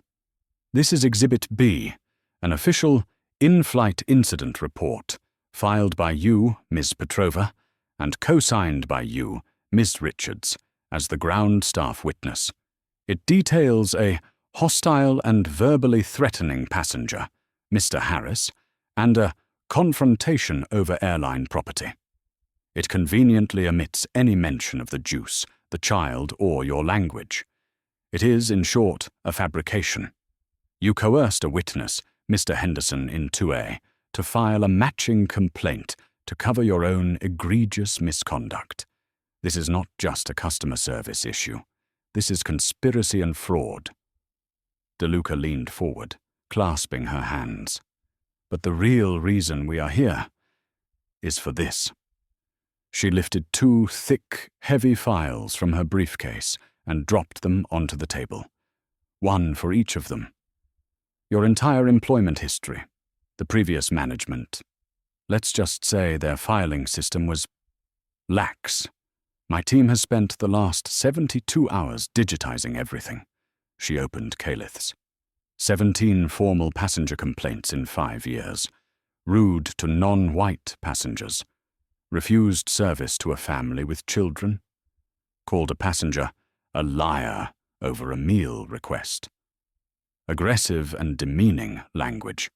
This is Exhibit B, an official in-flight incident report, filed by you, Ms. Petrova, and co-signed by you, Ms. Richards, as the ground staff witness. It details a hostile and verbally threatening passenger, Mr. Harris, and a confrontation over airline property. It conveniently omits any mention of the juice, the child, or your language. It is, in short, a fabrication. You coerced a witness, Mr. Henderson in 2A, to file a matching complaint to cover your own egregious misconduct. This is not just a customer service issue. This is conspiracy and fraud. DeLuca leaned forward, clasping her hands. But the real reason we are here is for this. She lifted 2 thick, heavy files from her briefcase and dropped them onto the table. One for each of them. Your entire employment history, the previous management. Let's just say their filing system was lax. My team has spent the last 72 hours digitizing everything. She opened Calith's. 17 formal passenger complaints in 5 years. Rude to non-white passengers. Refused service to a family with children. Called a passenger a liar over a meal request. Aggressive and demeaning language.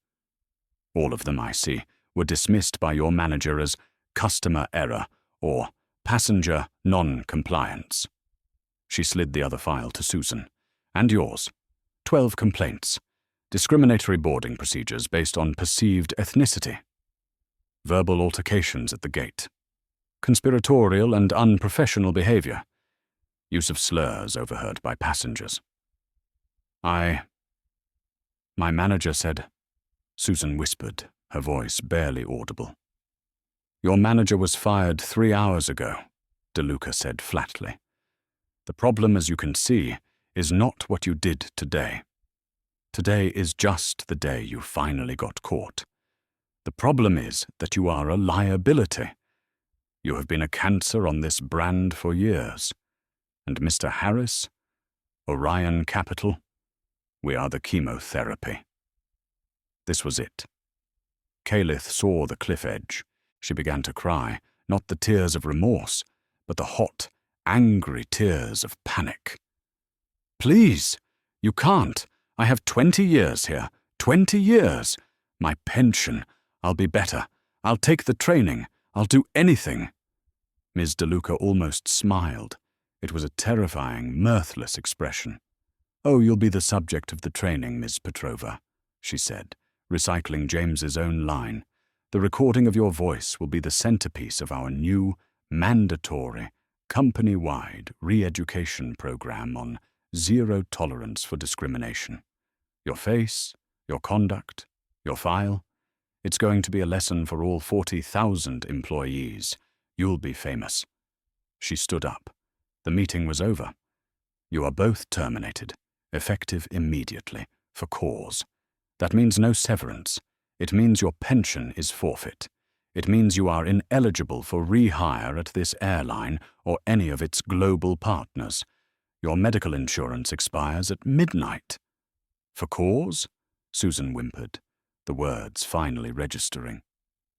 All of them, I see, were dismissed by your manager as customer error or passenger non-compliance. She slid the other file to Susan. And yours. 12 complaints. Discriminatory boarding procedures based on perceived ethnicity. Verbal altercations at the gate. Conspiratorial and unprofessional behavior. Use of slurs overheard by passengers. My manager said, Susan whispered, her voice barely audible. Your manager was fired 3 hours ago, DeLuca said flatly. The problem, as you can see, is not what you did today. Today is just the day you finally got caught. The problem is that you are a liability. You have been a cancer on this brand for years. And Mr. Harris, Orion Capital, we are the chemotherapy. This was it. Calith saw the cliff edge. She began to cry, not the tears of remorse, but the hot, angry tears of panic. Please, you can't. I have 20 years here. 20 years. My pension. I'll be better. I'll take the training. I'll do anything. Ms. DeLuca almost smiled. It was a terrifying, mirthless expression. Oh, you'll be the subject of the training, Ms. Petrova, she said, recycling James's own line. The recording of your voice will be the centerpiece of our new, mandatory, company-wide re-education program on zero tolerance for discrimination. Your face, your conduct, your file. It's going to be a lesson for all 40,000 employees. You'll be famous. She stood up. The meeting was over. You are both terminated, effective immediately, for cause. That means no severance. It means your pension is forfeit. It means you are ineligible for rehire at this airline or any of its global partners. Your medical insurance expires at midnight. For cause? Susan whimpered, the words finally registering.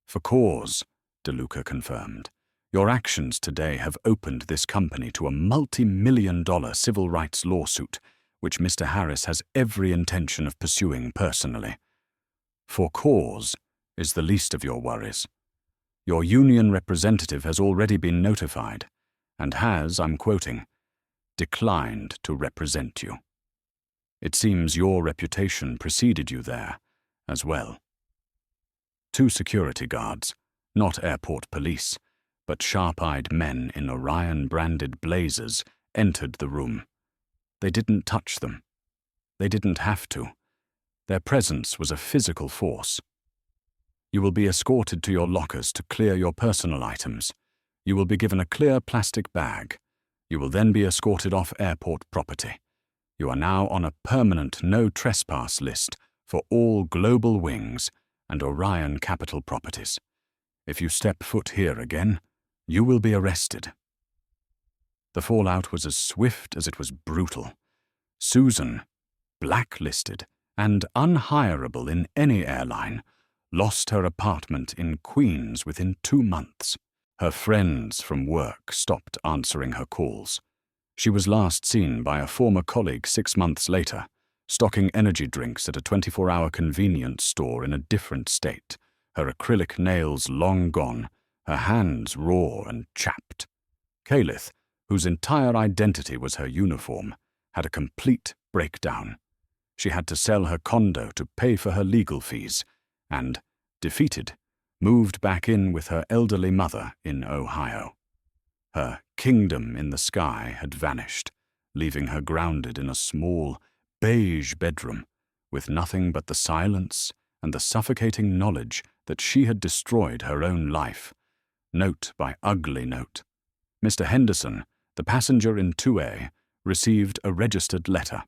For cause, DeLuca confirmed. Your actions today have opened this company to a multi-million-dollar civil rights lawsuit, which Mr. Harris has every intention of pursuing personally. For cause is the least of your worries. Your union representative has already been notified, and has, I'm quoting, declined to represent you. It seems your reputation preceded you there, as well. 2 security guards, not airport police, but sharp-eyed men in Orion-branded blazers, entered the room. They didn't touch them. They didn't have to. Their presence was a physical force. You will be escorted to your lockers to clear your personal items. You will be given a clear plastic bag. You will then be escorted off airport property. You are now on a permanent no-trespass list for all global wings and Orion Capital properties. If you step foot here again, you will be arrested. The fallout was as swift as it was brutal. Susan, blacklisted and unhireable in any airline, lost her apartment in Queens within 2 months. Her friends from work stopped answering her calls. She was last seen by a former colleague 6 months later, stocking energy drinks at a 24-hour convenience store in a different state, her acrylic nails long gone, her hands raw and chapped. Calith, whose entire identity was her uniform, had a complete breakdown. She had to sell her condo to pay for her legal fees and, defeated, moved back in with her elderly mother in Ohio. Her kingdom in the sky had vanished, leaving her grounded in a small, beige bedroom with nothing but the silence and the suffocating knowledge that she had destroyed her own life. Note by ugly note. Mr. Henderson, the passenger in 2A, received a registered letter.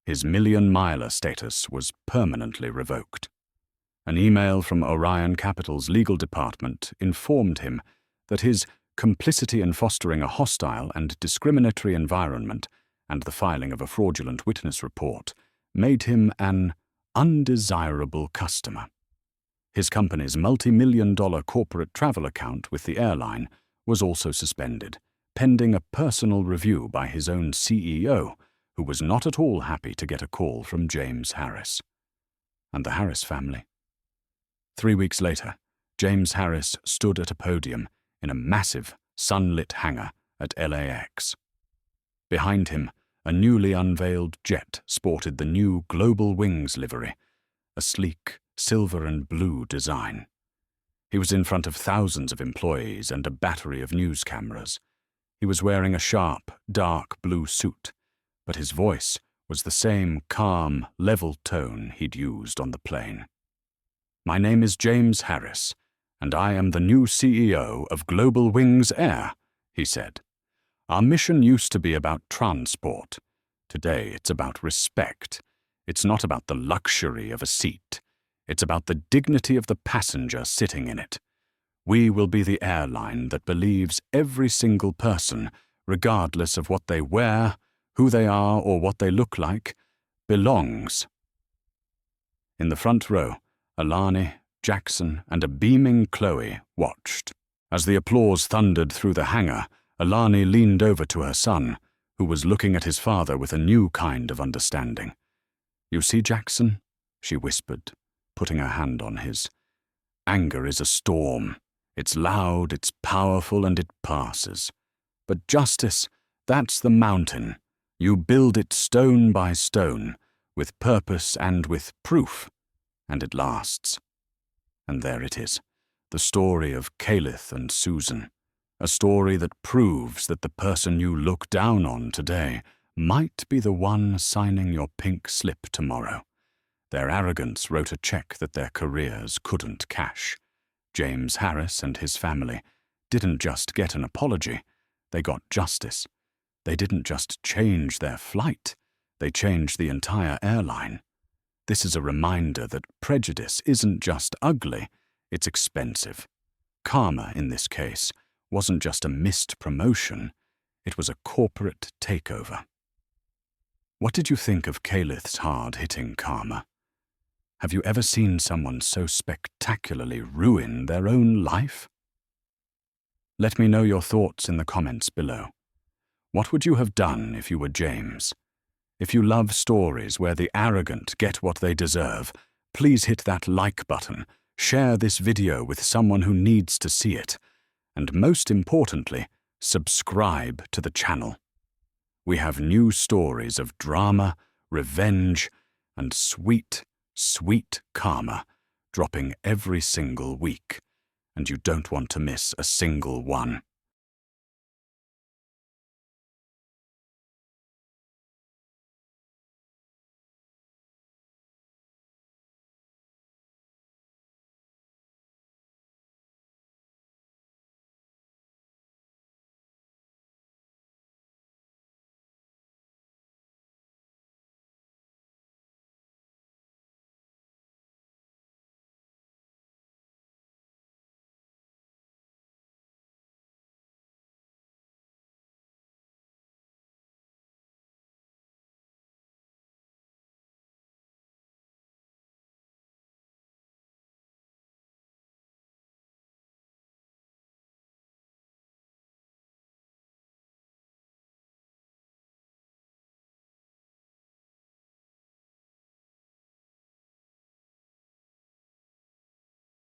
His million-miler status was permanently revoked. An email from Orion Capital's legal department informed him that his complicity in fostering a hostile and discriminatory environment and the filing of a fraudulent witness report made him an undesirable customer. His company's multi-million-dollar corporate travel account with the airline was also suspended, pending a personal review by his own CEO, who was not at all happy to get a call from James Harris. And the Harris family. 3 weeks later, James Harris stood at a podium in a massive, sunlit hangar at LAX. Behind him, a newly unveiled jet sported the new Global Wings livery, a sleek, silver and blue design. He was in front of thousands of employees and a battery of news cameras. He was wearing a sharp, dark blue suit, but his voice was the same calm, level tone he'd used on the plane. "My name is James Harris, and I am the new CEO of Global Wings Air," he said. "Our mission used to be about transport. Today it's about respect. It's not about the luxury of a seat. It's about the dignity of the passenger sitting in it. We will be the airline that believes every single person, regardless of what they wear, who they are, or what they look like, belongs." In the front row, Alani, Jackson, and a beaming Chloe watched. As the applause thundered through the hangar, Alani leaned over to her son, who was looking at his father with a new kind of understanding. "You see, Jackson," she whispered, putting her hand on his. "Anger is a storm. It's loud, it's powerful, and it passes. But justice, that's the mountain. You build it stone by stone, with purpose and with proof, and it lasts." And there it is, the story of Calith and Susan, a story that proves that the person you look down on today might be the one signing your pink slip tomorrow. Their arrogance wrote a check that their careers couldn't cash. James Harris and his family didn't just get an apology, they got justice. They didn't just change their flight, they changed the entire airline. This is a reminder that prejudice isn't just ugly, it's expensive. Karma, in this case, wasn't just a missed promotion, it was a corporate takeover. What did you think of Calith's hard-hitting karma? Have you ever seen someone so spectacularly ruin their own life? Let me know your thoughts in the comments below. What would you have done if you were James? If you love stories where the arrogant get what they deserve, please hit that like button, share this video with someone who needs to see it, and most importantly, subscribe to the channel. We have new stories of drama, revenge, and sweet, sweet karma dropping every single week, and you don't want to miss a single one.